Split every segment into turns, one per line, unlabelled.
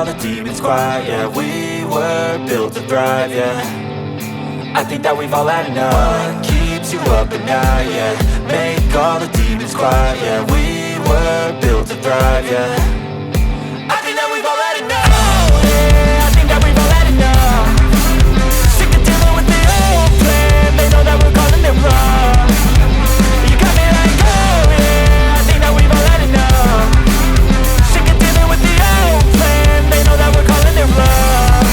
all the demons quiet, yeah. We were built to thrive, yeah. I think that we've all had enough. What keeps you up at night, yeah. Make all the demons quiet, yeah. We were built to thrive, yeah. I think that we've all had enough. Oh, yeah, I think that we've all had enough. Sick of dealing with the old plan. They know that we're calling it wrong. You got me like, oh yeah, I think that we've all had enough. Sick of dealing with the old plan. They know that we're calling it wrong.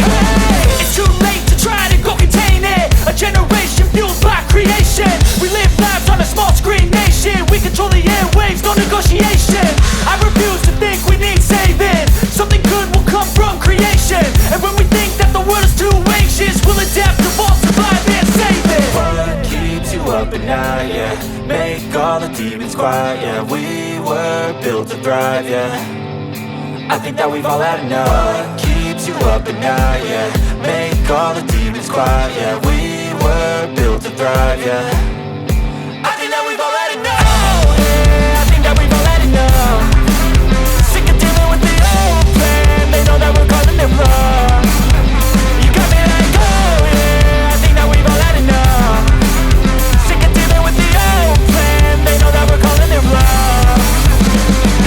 Hey, it's too late to try to go contain it. A generation fueled by creation. We live lives on a small screen nation. We control the airwaves, no negotiation. I refuse to think we need saving. Something good will come from creation. And when we think that the world is too anxious, we'll adapt, evolve, survive and save it. What keeps you up at night, yeah. Make all the demons quiet, yeah. We were built to thrive, yeah. I think that we've all had enough. What keeps you up at night, yeah. Make all the demons quiet, yeah. We were built to thrive, yeah. I think that we've all had enough. Oh, yeah, I think that we've all had enough. Sick of dealing with the old plan. They know that we're calling it wrong. You got me like, oh yeah, I think that we've all had enough. Sick of dealing with the old plan. They know that we're calling it wrong.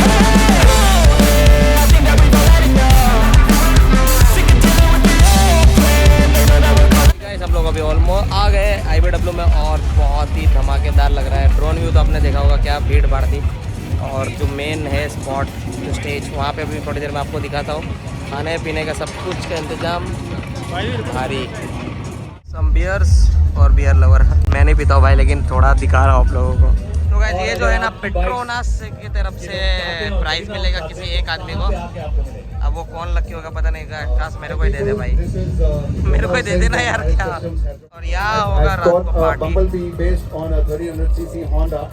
Hey, oh yeah, I think that we've all had enough. Sick of dealing with the old plan. They know that we're calling it wrong.
Guys हम लोग अभी almost आ गए IBW में और बहुत ही धमाकेदार लग रहा है। ड्रोन व्यू तो आपने देखा होगा क्या भीड़ भाड़ थी। और जो मेन है स्पॉट जो स्टेज वहाँ पे अभी थोड़ी देर में आपको दिखाता हूँ। खाने पीने का सब कुछ का इंतजाम भारी। सम बियर्स और बियर लवर मैं नहीं पीता हूँ भाई, लेकिन थोड़ा दिखा रहा हूँ आप लोगों को। तो गाइस ये जो है ना पेट्रोनास की तरफ से प्राइस मिलेगा किसी एक आदमी को। अब वो कौन लकी होगा पता नहीं, काश मेरे को ही दे दे भाई, मेरे को ही दे देना यार क्या। और यहाँ होगा रात को पार्टी,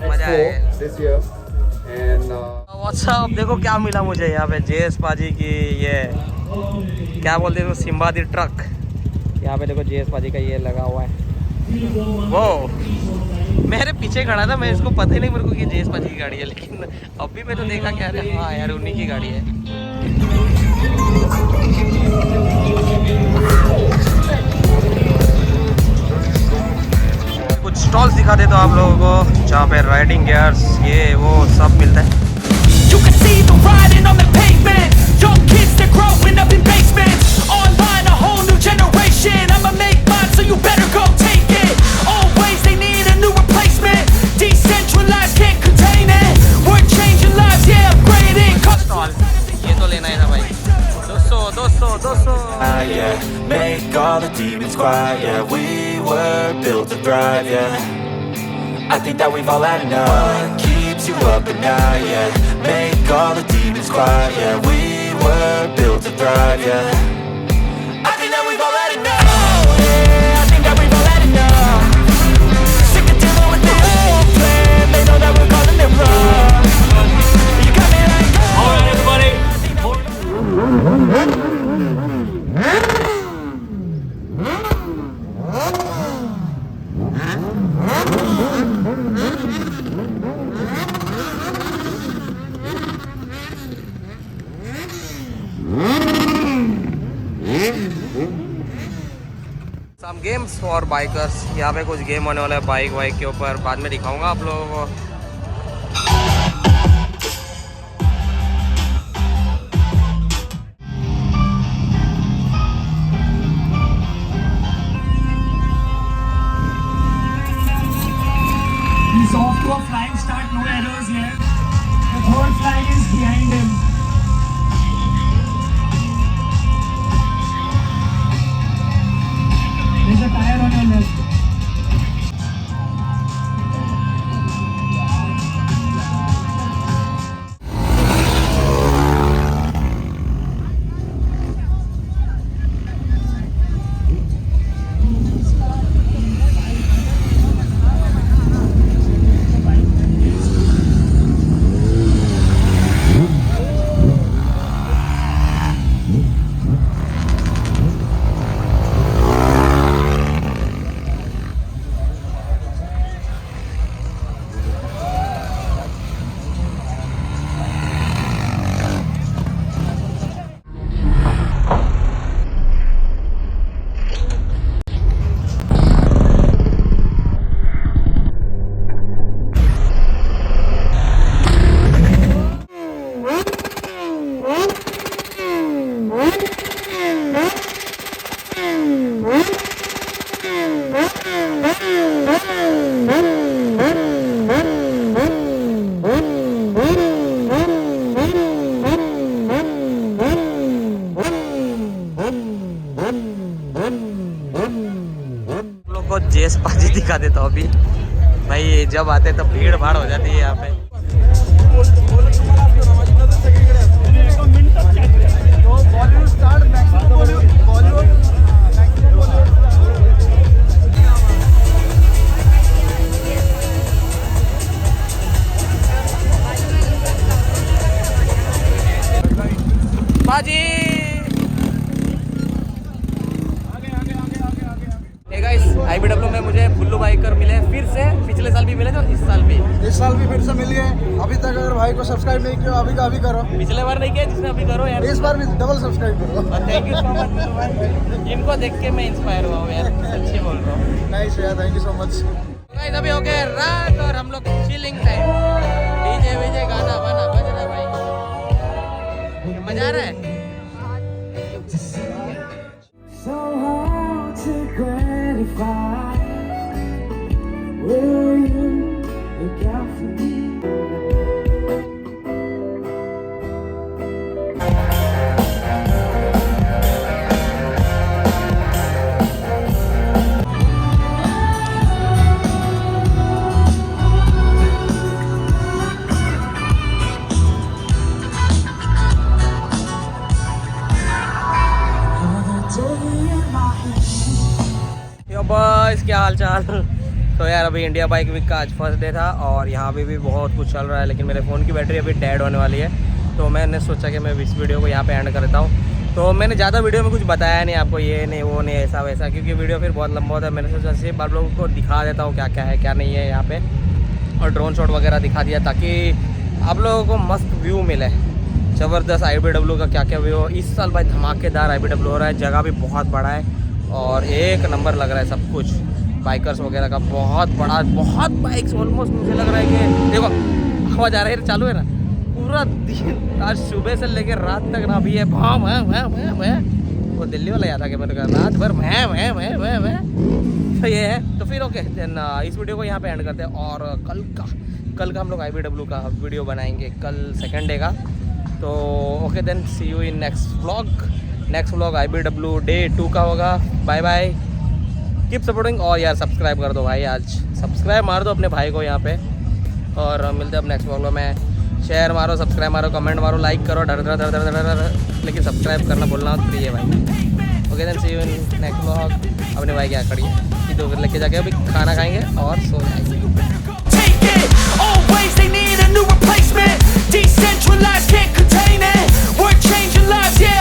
मजा आएगा। व्हाट्सअप देखो क्या मिला मुझे यहाँ पे जेएस पाजी की ये क्या बोलते हैं सिम्बा दी ट्रक। यहाँ पे देखो जेएस पाजी का ये लगा हुआ है। वो मेरे पीछे खड़ा था, मैं इसको पता ही नहीं मेरे को कि जेएस पाजी की गाड़ी है, लेकिन अभी मैं तो देखा क्या रहा, हाँ यार उन्हीं की गाड़ी है। कुछ स्टॉल्स दिखा देता हूँ आप लोगों को जहाँ पे राइडिंग गियर्स ये वो सब मिलता है।
You can see the riding on the pavement. Young kids, they're growing up in basements. Online, a whole new generation. I'ma make mine, so you better go take it. Always, they need a new replacement. Decentralized, can't contain it. We're changing lives, yeah, upgrading.
ये तो लेना ही था भाई। 200
yeah, make all the demons quiet, yeah. We were built to thrive, yeah. I think that we've all had enough. What keeps you up at night, yeah. Make all the demons quiet, yeah. We were built to thrive, yeah. I think that we've all had enough. Oh yeah, I think that we've all had enough. Sick of dealing with the old plan. They know that we're calling it wrong. You got me like, oh, all right, everybody.
Some games for bikers. यहाँ पे कुछ game होने वाला है bike वाइक के ऊपर, बाद में दिखाऊंगा आप लोगों को।
He's off to a flying start, no errors yet. The third flag is behind him. There's a tire on your left.
Guys पाजी दिखा देता हूँ अभी भाई, जब आते तब भीड़ भाड़ हो जाती है यहाँ पे। पाजी IBW में मुझे बुल्लू बाइकर मिले फिर से, पिछले साल भी मिले तो इस साल भी
फिर से मिल गए। अभी तक अगर भाई को सब्सक्राइब नहीं किया अभी का अभी करो।
पिछले बार नहीं किया जिसने अभी करो यार, इस
बार भी डबल सब्सक्राइब करो।
थैंक यू सो मच भाई, इनको देख के मैं इंस्पायर हुआ हूँ यार, सच्ची बोल रहा हूँ।
नाइस यार, thank you so much.
Guys अभी हो गए रात और हम लोग चिलिंग टाइम, डीजे वीजे गाना वाना बज रहा है भाई, मजा आ रहा है।
So hard to gratify. Will you look out for me?
Boys क्या हाल चाल। तो यार अभी इंडिया बाइक वीक का आज फर्स्ट डे था और यहाँ पे भी बहुत कुछ चल रहा है, लेकिन मेरे फ़ोन की बैटरी अभी डेड होने वाली है, तो मैंने सोचा कि मैं इस वीडियो को यहाँ पे एंड करता हूँ। तो मैंने ज़्यादा वीडियो में कुछ बताया नहीं आपको, ये नहीं वो नहीं ऐसा वैसा, क्योंकि वीडियो फिर बहुत लंबा होता है। मैंने सोचा सिर्फ आप लोगों को दिखा देता हूँ क्या क्या है क्या नहीं है यहाँ पर, और ड्रोन शॉट वगैरह दिखा दिया ताकि आप लोगों को मस्त व्यू मिले। ज़बरदस्त IBW का क्या क्या व्यू हो। इस साल भाई धमाकेदार IBW हो रहा है, जगह भी बहुत बड़ा है और एक नंबर लग रहा है सब कुछ। बाइकर्स वगैरह का बहुत बड़ा, बहुत बाइक्स ऑलमोस्ट मुझे लग रहा है कि देखो आवाज़ आ रही है, चालू है ना, पूरा दिन आज सुबह से लेकर रात तक ना भी है भाम है। वो दिल्ली वाला याद आ गया मेरे को, रात भर मैं तो ये है। तो फिर ओके देन इस वीडियो को यहाँ पे एंड करते हैं, और कल का हम लोग IBW का वीडियो बनाएंगे, कल सेकंड डे का। तो okay then see you in next vlog IBW day 2 का होगा। बाय बाय, कीप सपोर्टिंग, और यार सब्सक्राइब कर दो भाई, आज सब्सक्राइब मार दो अपने भाई को यहाँ पे, और मिलते हैं अब नेक्स्ट व्लॉग में। शेयर मारो, सब्सक्राइब मारो, कमेंट मारो, लाइक करो, लेकिन सब्सक्राइब करना बोलना तो प्रिय भाई। Okay then see you in next vlog. अपने भाई क्या खड़ी है कि 2 फिर लेके जाके अभी खाना खाएंगे और सो जाएंगे।
Always they need a new replacement. Decentralized, can't contain it. We're changing lives, yeah.